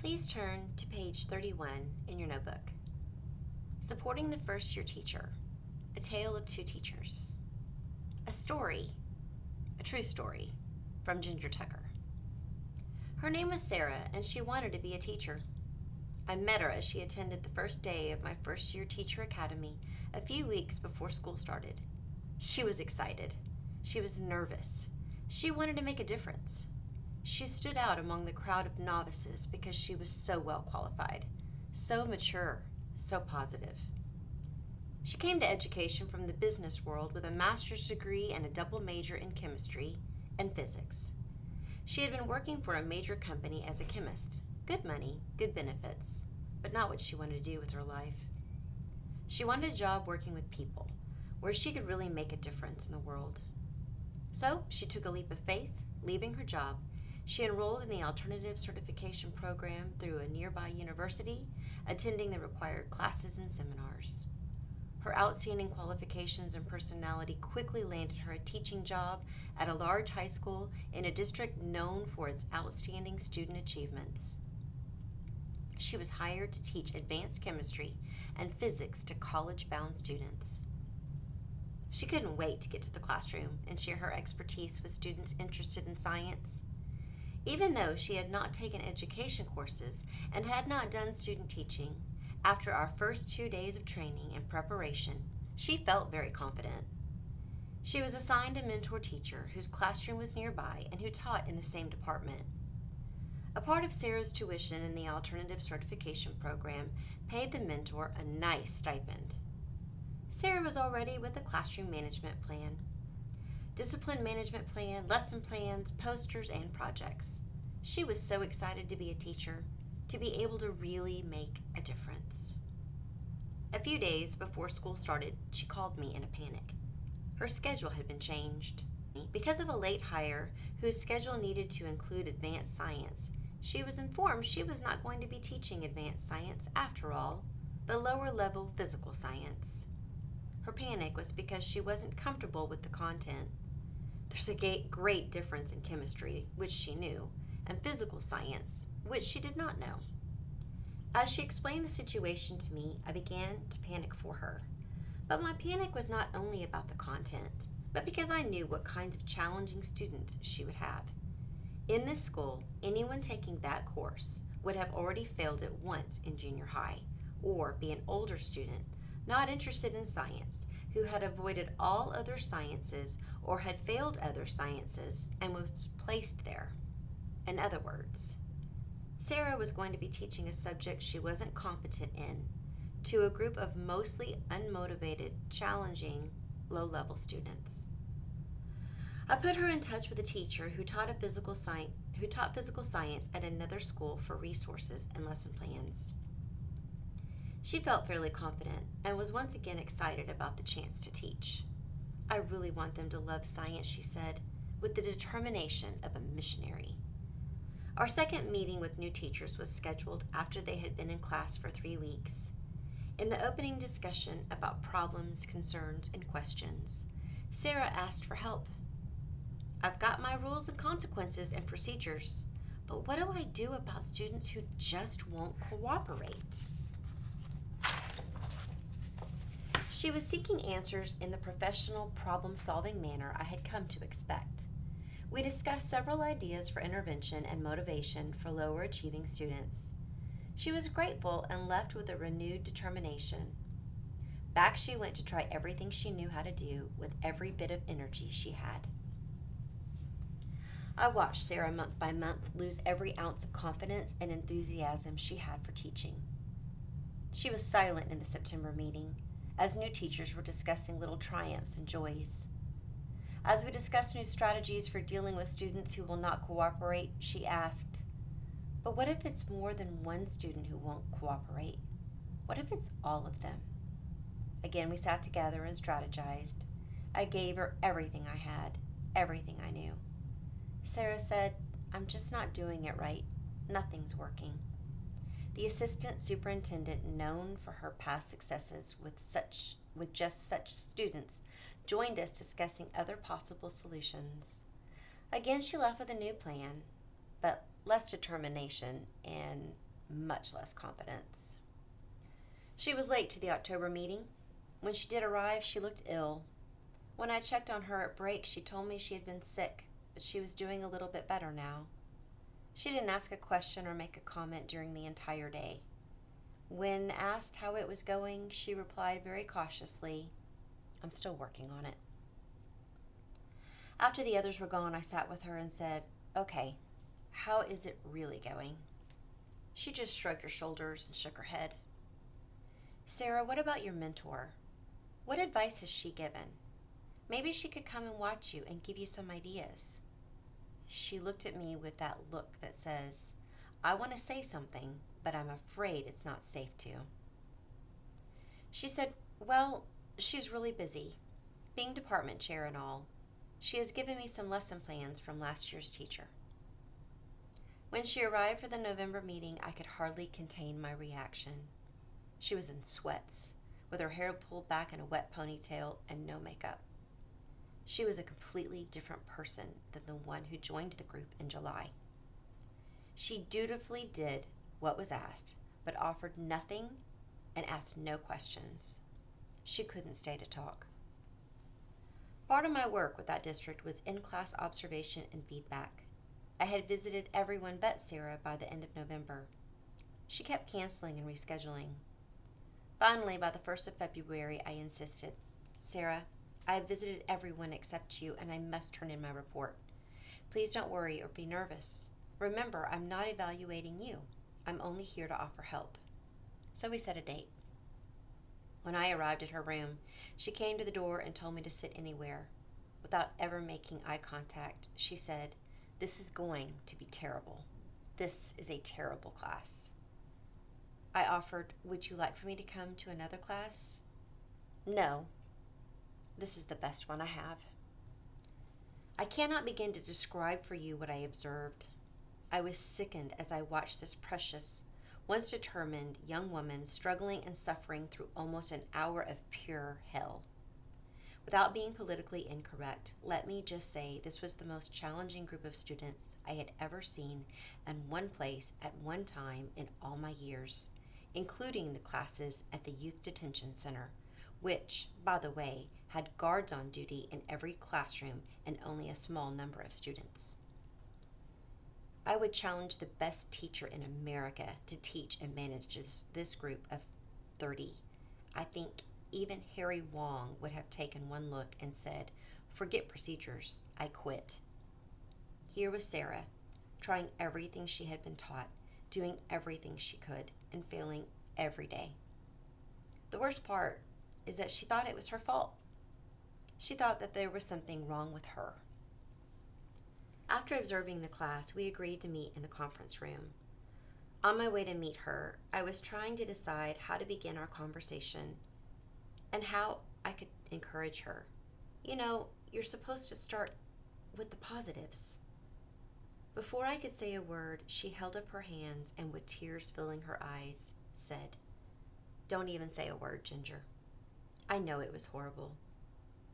Please turn to page 31 in your notebook. Supporting the First Year Teacher, a tale of two teachers. A story, a true story, from Ginger Tucker. Her name was Sarah, and she wanted to be a teacher. I met her as she attended the first day of my First Year Teacher Academy a few weeks before school started. She was excited. She was nervous. She wanted to make a difference. She stood out among the crowd of novices because she was so well qualified, so mature, so positive. She came to education from the business world with a master's degree and a double major in chemistry and physics. She had been working for a major company as a chemist. Good money, good benefits, but not what she wanted to do with her life. She wanted a job working with people, where she could really make a difference in the world. So she took a leap of faith, leaving her job. She enrolled in the alternative certification program through a nearby university, attending the required classes and seminars. Her outstanding qualifications and personality quickly landed her a teaching job at a large high school in a district known for its outstanding student achievements. She was hired to teach advanced chemistry and physics to college-bound students. She couldn't wait to get to the classroom and share her expertise with students interested in science. Even though she had not taken education courses and had not done student teaching, after our first 2 days of training and preparation, she felt very confident. She was assigned a mentor teacher whose classroom was nearby and who taught in the same department. A part of Sarah's tuition in the alternative certification program paid the mentor a nice stipend. Sarah was already with a classroom management plan, discipline management plan, lesson plans, posters, and projects. She was so excited to be a teacher, to be able to really make a difference. A few days before school started, she called me in a panic. Her schedule had been changed. Because of a late hire whose schedule needed to include advanced science, she was informed she was not going to be teaching advanced science after all, but lower-level physical science. Her panic was because she wasn't comfortable with the content. There's a great difference in chemistry, which she knew, and physical science, which she did not know. As she explained the situation to me, I began to panic for her. But my panic was not only about the content, but because I knew what kinds of challenging students she would have. In this school, anyone taking that course would have already failed it once in junior high, or be an older student, not interested in science, who had avoided all other sciences or had failed other sciences and was placed there. In other words, Sarah was going to be teaching a subject she wasn't competent in to a group of mostly unmotivated, challenging, low-level students. I put her in touch with a teacher who taught physical science at another school for resources and lesson plans. She felt fairly confident and was once again excited about the chance to teach. I really want them to love science, she said, with the determination of a missionary. Our second meeting with new teachers was scheduled after they had been in class for 3 weeks. In the opening discussion about problems, concerns, and questions, Sarah asked for help. I've got my rules and consequences and procedures, but what do I do about students who just won't cooperate? She was seeking answers in the professional, problem-solving manner I had come to expect. We discussed several ideas for intervention and motivation for lower-achieving students. She was grateful and left with a renewed determination. Back she went to try everything she knew how to do with every bit of energy she had. I watched Sarah month by month lose every ounce of confidence and enthusiasm she had for teaching. She was silent in the September meeting, as new teachers were discussing little triumphs and joys. As we discussed new strategies for dealing with students who will not cooperate, she asked, "But what if it's more than one student who won't cooperate? What if it's all of them?" Again, we sat together and strategized. I gave her everything I had, everything I knew. Sarah said, "I'm just not doing it right. Nothing's working." The assistant superintendent, known for her past successes with just such students, joined us discussing other possible solutions. Again, she left with a new plan, but less determination and much less confidence. She was late to the October meeting. When she did arrive, she looked ill. When I checked on her at break, she told me she had been sick, but she was doing a little bit better now. She didn't ask a question or make a comment during the entire day. When asked how it was going, she replied very cautiously, "I'm still working on it." After the others were gone, I sat with her and said, "Okay, how is it really going?" She just shrugged her shoulders and shook her head. "Sarah, what about your mentor? What advice has she given? Maybe she could come and watch you and give you some ideas." She looked at me with that look that says, "I want to say something, but I'm afraid it's not safe to." She said, "Well, she's really busy, being department chair and all. She has given me some lesson plans from last year's teacher." When she arrived for the November meeting, I could hardly contain my reaction. She was in sweats, with her hair pulled back in a wet ponytail and no makeup. She was a completely different person than the one who joined the group in July. She dutifully did what was asked, but offered nothing and asked no questions. She couldn't stay to talk. Part of my work with that district was in-class observation and feedback. I had visited everyone but Sarah by the end of November. She kept canceling and rescheduling. Finally, by the 1st of February, I insisted, "Sarah, I have visited everyone except you, and I must turn in my report. Please don't worry or be nervous. Remember, I'm not evaluating you. I'm only here to offer help." So we set a date. When I arrived at her room, she came to the door and told me to sit anywhere. Without ever making eye contact, she said, "This is going to be terrible. This is a terrible class." I offered, "Would you like for me to come to another class?" "No. This is the best one I have." I cannot begin to describe for you what I observed. I was sickened as I watched this precious, once determined young woman struggling and suffering through almost an hour of pure hell. Without being politically incorrect, let me just say this was the most challenging group of students I had ever seen in one place at one time in all my years, including the classes at the Youth Detention Center, which, by the way, had guards on duty in every classroom and only a small number of students. I would challenge the best teacher in America to teach and manage this group of 30. I think even Harry Wong would have taken one look and said, "Forget procedures, I quit." Here was Sarah, trying everything she had been taught, doing everything she could, and failing every day. The worst part is that she thought it was her fault. She thought that there was something wrong with her. After observing the class, we agreed to meet in the conference room. On my way to meet her, I was trying to decide how to begin our conversation and how I could encourage her. You know, you're supposed to start with the positives. Before I could say a word, she held up her hands and, with tears filling her eyes, said, "Don't even say a word, Ginger. I know it was horrible,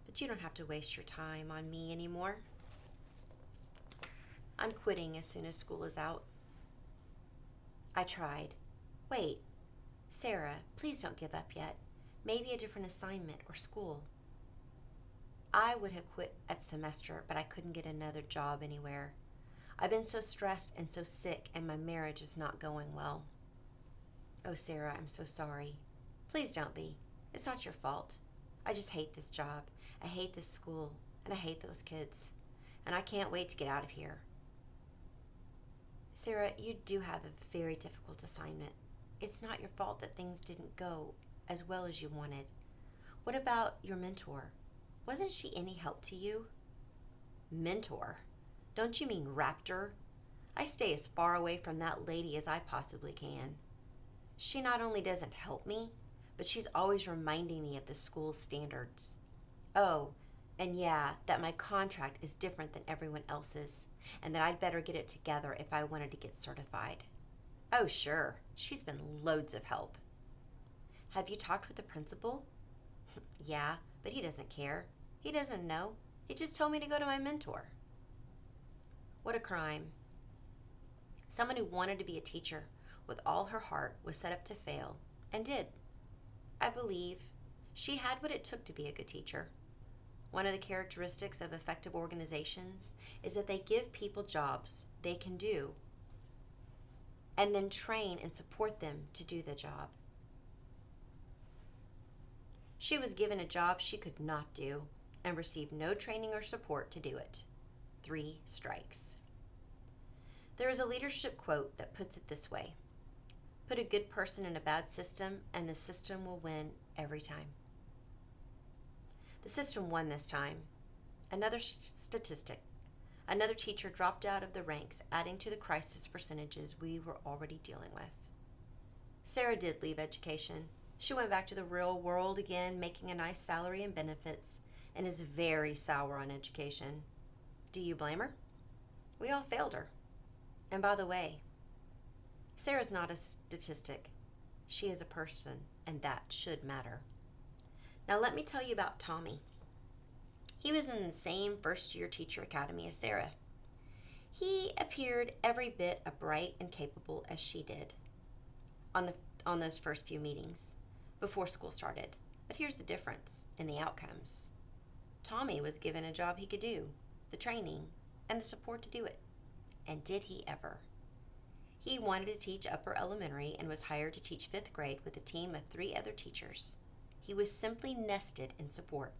but you don't have to waste your time on me anymore. I'm quitting as soon as school is out." I tried. "Wait, Sarah, please don't give up yet. Maybe a different assignment or school." I would have quit at semester, but I couldn't get another job anywhere. I've been so stressed and so sick, and my marriage is not going well. "Oh, Sarah, I'm so sorry. Please don't be. It's not your fault. I just hate this job. I hate this school, and I hate those kids. And I can't wait to get out of here." "Sarah, you do have a very difficult assignment. It's not your fault that things didn't go as well as you wanted. What about your mentor? Wasn't she any help to you?" "Mentor? Don't you mean Raptor? I stay as far away from that lady as I possibly can. She not only doesn't help me, but she's always reminding me of the school standards. Oh, and yeah, that my contract is different than everyone else's, and that I'd better get it together if I wanted to get certified. Oh, sure, she's been loads of help." "Have you talked with the principal?" "Yeah, but he doesn't care. He doesn't know. He just told me to go to my mentor." What a crime. Someone who wanted to be a teacher, with all her heart, was set up to fail, and did. I believe she had what it took to be a good teacher. One of the characteristics of effective organizations is that they give people jobs they can do and then train and support them to do the job. She was given a job she could not do and received no training or support to do it. 3 strikes. There is a leadership quote that puts it this way: put a good person in a bad system, and the system will win every time. The system won this time. Another statistic. Another teacher dropped out of the ranks, adding to the crisis percentages we were already dealing with. Sarah did leave education. She went back to the real world again, making a nice salary and benefits, and is very sour on education. Do you blame her? We all failed her. And by the way, Sarah's not a statistic. She is a person, and that should matter. Now let me tell you about Tommy. He was in the same first-year teacher academy as Sarah. He appeared every bit as bright and capable as she did on those first few meetings before school started. But here's the difference in the outcomes. Tommy was given a job he could do, the training, and the support to do it. And did he ever? He wanted to teach upper elementary and was hired to teach 5th grade with a team of 3 other teachers. He was simply nested in support.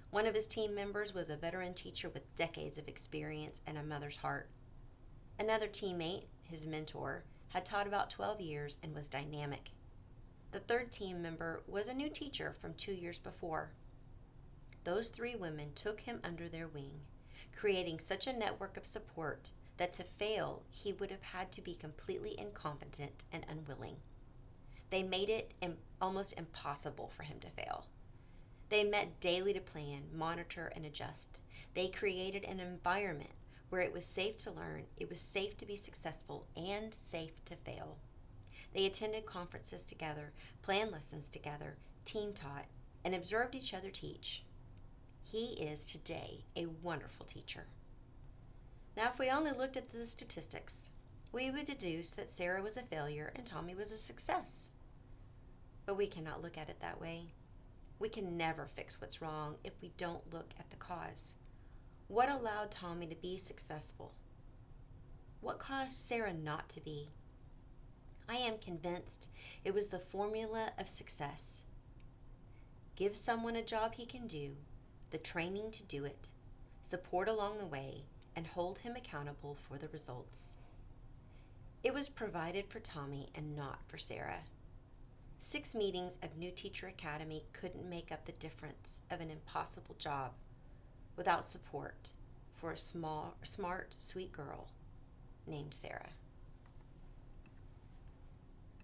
One of his team members was a veteran teacher with decades of experience and a mother's heart. Another teammate, his mentor, had taught about 12 years and was dynamic. The 3rd team member was a new teacher from 2 years before. Those 3 women took him under their wing, creating such a network of support that to fail, he would have had to be completely incompetent and unwilling. They made it almost impossible for him to fail. They met daily to plan, monitor, and adjust. They created an environment where it was safe to learn, it was safe to be successful, and safe to fail. They attended conferences together, planned lessons together, team taught, and observed each other teach. He is today a wonderful teacher. Now, if we only looked at the statistics, we would deduce that Sarah was a failure and Tommy was a success. But we cannot look at it that way. We can never fix what's wrong if we don't look at the cause. What allowed Tommy to be successful? What caused Sarah not to be? I am convinced it was the formula of success. Give someone a job he can do, the training to do it, support along the way, and hold him accountable for the results. It was provided for Tommy and not for Sarah. 6 meetings of New Teacher Academy couldn't make up the difference of an impossible job without support for a smart, sweet girl named Sarah.